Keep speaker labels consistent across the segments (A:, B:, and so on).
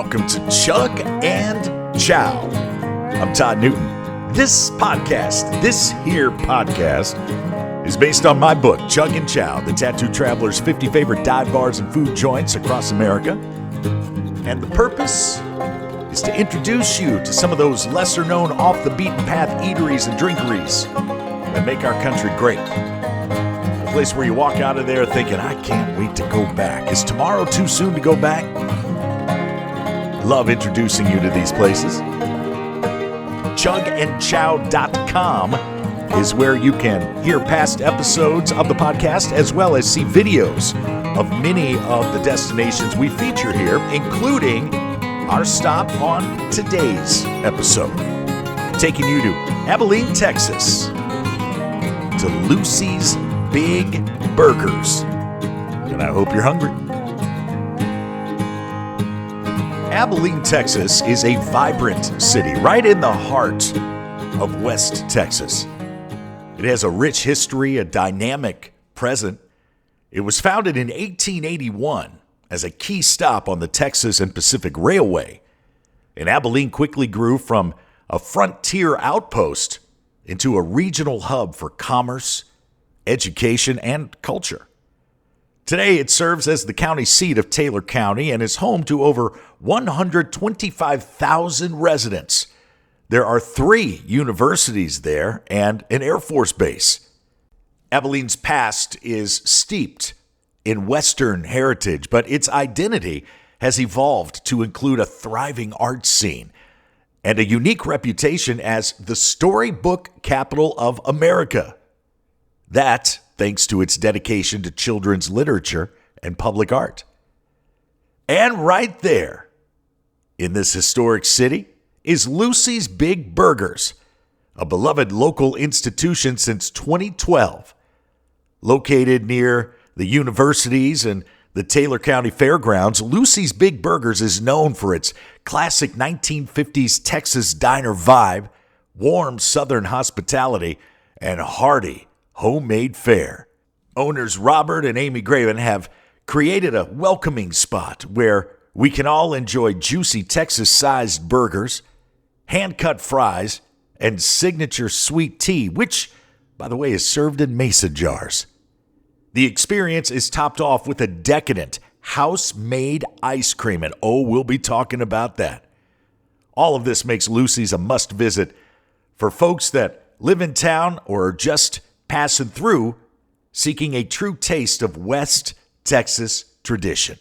A: welcome to Chug and Chow. I'm Todd Newton. This here podcast, is based on my book, Chug and Chow, the Tattoo Traveler's 50 Favorite Dive Bars and Food Joints Across America. And the purpose is to introduce you to some of those lesser-known off-the-beaten-path eateries and drinkeries that make our country great. A place where you walk out of there thinking, I can't wait to go back. Is tomorrow too soon to go back? Love introducing you to these places. ChugandChow.com is where you can hear past episodes of the podcast as well as see videos of many of the destinations we feature here, including our stop on today's episode, taking you to Abilene, Texas, to Lucy's Big Burgers. And I hope you're hungry. Abilene, Texas is a vibrant city right in the heart of West Texas. It has a rich history, a dynamic present. It was founded in 1881 as a key stop on the Texas and Pacific Railway. And Abilene quickly grew from a frontier outpost into a regional hub for commerce, education, and culture. Today, it serves as the county seat of Taylor County and is home to over 125,000 residents. There are 3 universities there and an Air Force base. Abilene's past is steeped in Western heritage, but its identity has evolved to include a thriving art scene and a unique reputation as the storybook capital of America. That thanks to its dedication to children's literature and public art. And right there, in this historic city, is Lucy's Big Burgers, a beloved local institution since 2012. Located near the universities and the Taylor County Fairgrounds, Lucy's Big Burgers is known for its classic 1950s Texas diner vibe, warm Southern hospitality, and hearty homemade fare. Owners Robert and Amy Graven have created a welcoming spot where we can all enjoy juicy Texas-sized burgers, hand-cut fries, and signature sweet tea, which, by the way, is served in mason jars. The experience is topped off with a decadent house-made ice cream, and we'll be talking about that. All of this makes Lucy's a must-visit for folks that live in town or are just passing through, seeking a true taste of West Texas tradition.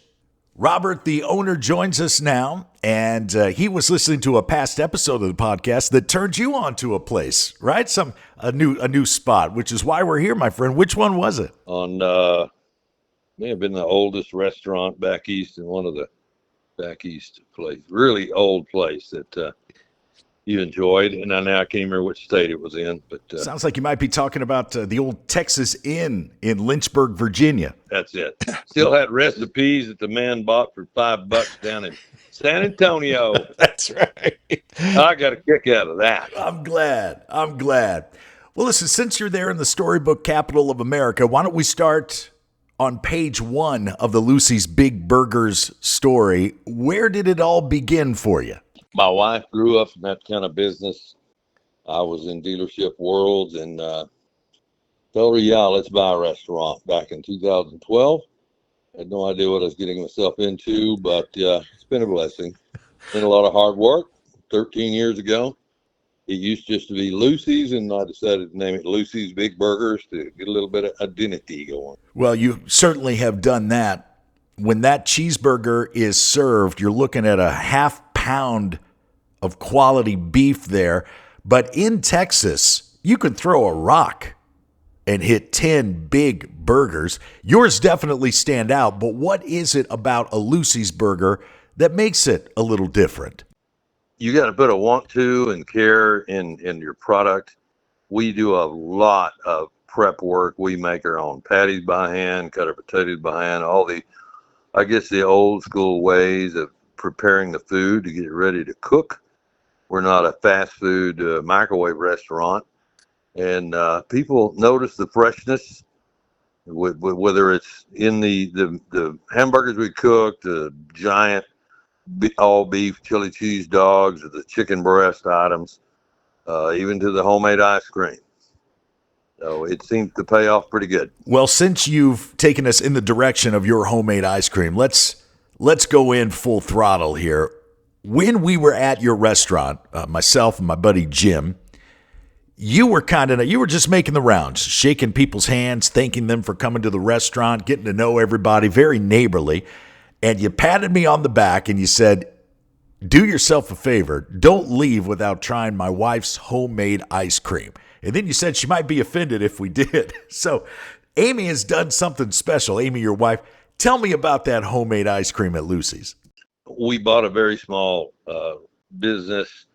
A: Robert, the owner, joins us now, and he was listening to a past episode of the podcast that turned you on to a place, right? A new spot, which is why we're here, my friend. Which one was it?
B: May have been the oldest restaurant back east in one of the back east places. Really old place that you enjoyed, and I now can't remember which state it was in. But
A: sounds like you might be talking about the old Texas Inn in Lynchburg, Virginia.
B: That's it. Still had recipes that the man bought for $5 down in San Antonio.
A: That's right.
B: I got a kick out of that.
A: I'm glad. Well, listen, since you're there in the storybook capital of America, why don't we start on page 1 of the Lucy's Big Burgers story? Where did it all begin for you?
B: My wife grew up in that kind of business. I was in dealership worlds and told her, yeah, let's buy a restaurant back in 2012. Had no idea what I was getting myself into, but it's been a blessing. Been a lot of hard work. 13 years ago, it used just to be Lucy's, and I decided to name it Lucy's Big Burgers to get a little bit of identity going.
A: Well, you certainly have done that. When that cheeseburger is served, you're looking at a half pound of quality beef there. But in Texas, you can throw a rock and hit 10 big burgers. Yours definitely stand out, but what is it about a Lucy's burger that makes it a little different?
B: You got to put a want to and care in your product. We do a lot of prep work. We make our own patties by hand, cut our potatoes by hand, all the old school ways of preparing the food to get it ready to cook. We're not a fast food microwave restaurant, and people notice the freshness, whether it's in the hamburgers we cook, the giant all beef chili cheese dogs, or the chicken breast items, even to the homemade ice cream. So it seems to pay off pretty good.
A: Well, since you've taken us in the direction of your homemade ice cream, let's go in full throttle here. When we were at your restaurant, myself and my buddy Jim, you were just making the rounds, shaking people's hands, thanking them for coming to the restaurant, getting to know everybody, very neighborly. And you patted me on the back and you said, do yourself a favor. Don't leave without trying my wife's homemade ice cream. And then you said she might be offended if we did. So Amy has done something special. Amy, your wife, tell me about that homemade ice cream at Lucy's.
B: We bought a very small business,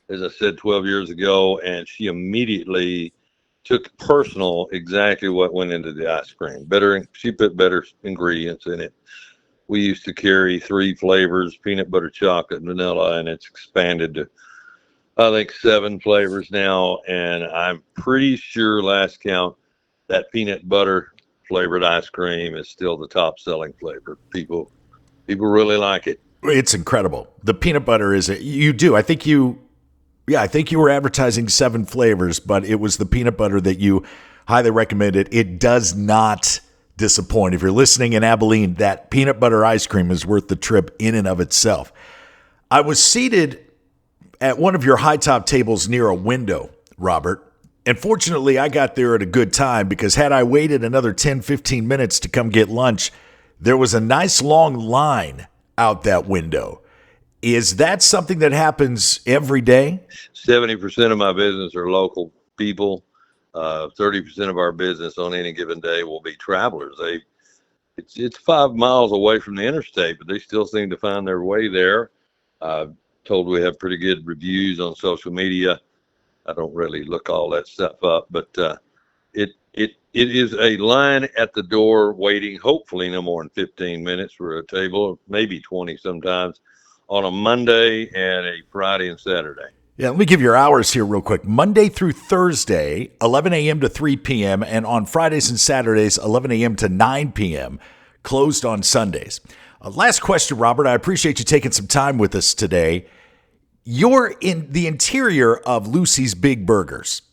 B: as I said, 12 years ago, and she immediately took personal exactly what went into the ice cream. She put better ingredients in it. We used to carry 3 flavors, peanut butter, chocolate, and vanilla, and it's expanded to, I think, 7 flavors now. And I'm pretty sure, last count, that peanut butter flavored ice cream is still the top selling flavor. People really like it.
A: It's incredible. The peanut butter I think you were advertising 7 flavors, but it was the peanut butter that you highly recommended. It does not disappoint. If you're listening in Abilene, that peanut butter ice cream is worth the trip in and of itself. I was seated at one of your high top tables near a window, Robert, and fortunately I got there at a good time, because had I waited another 10, 15 minutes to come get lunch, there was a nice long line out that window. Is that something that happens every day?
B: 70% of my business are local people. 30% of our business on any given day will be travelers. It's 5 miles away from the interstate, but they still seem to find their way there. Told we have pretty good reviews on social media. I don't really look all that stuff up, but it is a line at the door waiting, hopefully no more than 15 minutes for a table, maybe 20 sometimes, on a Monday and a Friday and Saturday.
A: Yeah, let me give your hours here real quick. Monday through Thursday, 11 a.m. to 3 p.m., and on Fridays and Saturdays, 11 a.m. to 9 p.m., closed on Sundays. Last question, Robert. I appreciate you taking some time with us today. You're in the interior of Lucy's Big Burgers.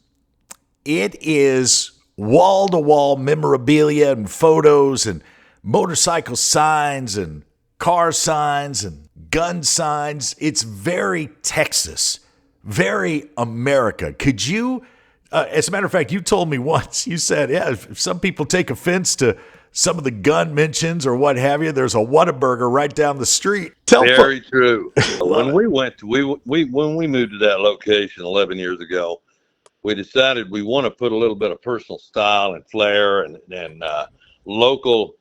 A: It is wall-to-wall memorabilia and photos and motorcycle signs and car signs and gun signs. It's very Texas. Very America. Could you, as a matter of fact, you told me once, you said, yeah, if some people take offense to some of the gun mentions or what have you, there's a Whataburger right down the street.
B: Very true. When we moved to that location 11 years ago, we decided we want to put a little bit of personal style and flair and local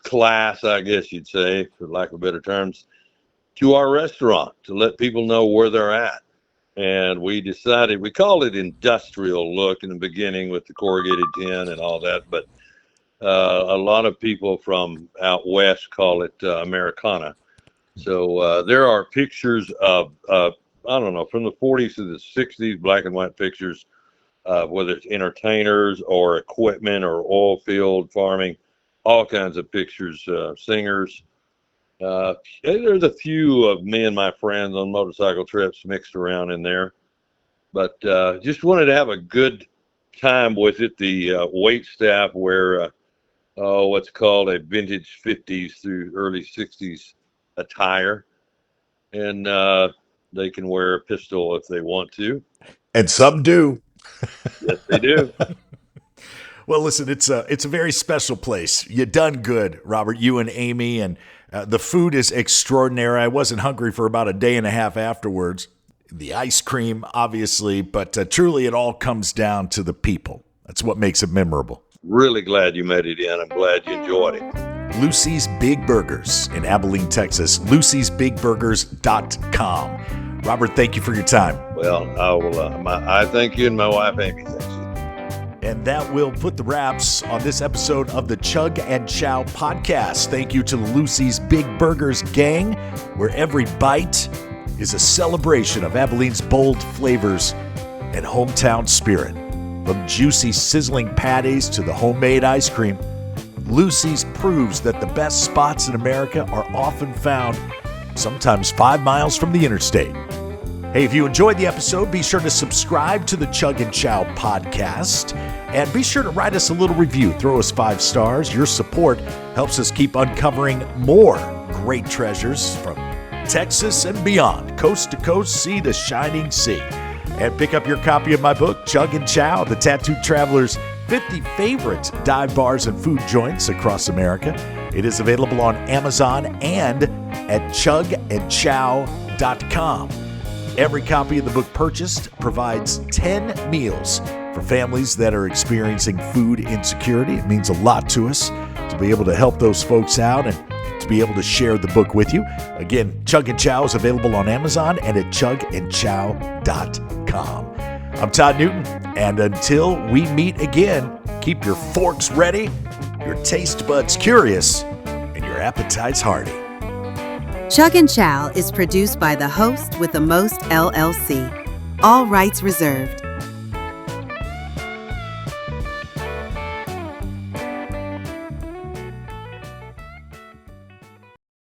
B: class, I guess you'd say, for lack of better terms, to our restaurant, to let people know where they're at. And we decided, we called it industrial look in the beginning with the corrugated tin and all that, but a lot of people from out west call it Americana. So there are pictures of, I don't know, from the 40s to the 60s, black and white pictures, whether it's entertainers or equipment or oil field farming, all kinds of pictures, singers. There's a few of me and my friends on motorcycle trips mixed around in there, but just wanted to have a good time with it. The wait staff wear what's called a vintage 50s through early 60s attire, and they can wear a pistol if they want to.
A: And some do.
B: Yes, they do.
A: Well, listen, it's a very special place. You done good, Robert, you and Amy, and the food is extraordinary. I wasn't hungry for about a day and a half afterwards. The ice cream, obviously, but truly it all comes down to the people. That's what makes it memorable.
B: Really glad you made it in. I'm glad you enjoyed it.
A: Lucy's Big Burgers in Abilene, Texas. Lucy'sBigBurgers.com. Robert, thank you for your time.
B: Well, I will. I thank you, and my wife Amy thanks you.
A: And that will put the wraps on this episode of the Chug and Chow podcast. Thank you to Lucy's Big Burgers gang, where every bite is a celebration of Abilene's bold flavors and hometown spirit. From juicy, sizzling patties to the homemade ice cream, Lucy's proves that the best spots in America are often found sometimes 5 miles from the interstate. Hey, if you enjoyed the episode, be sure to subscribe to the Chug Chow podcast, and be sure to write us a little review. Throw us 5 stars. Your support helps us keep uncovering more great treasures from Texas and beyond, coast to coast, sea to shining sea. And pick up your copy of my book, Chug Chow, The Tattooed Traveler's 50 Favorite Dive Bars and Food Joints Across America. It is available on Amazon and at chugandchow.com. Every copy of the book purchased provides 10 meals for families that are experiencing food insecurity. It means a lot to us to be able to help those folks out and to be able to share the book with you. Again, Chug Chow is available on Amazon and at chugandchow.com. I'm Todd Newton, and until we meet again, keep your forks ready, your taste buds curious, and your appetites hearty.
C: Chug Chow is produced by the host with the most LLC. All rights reserved.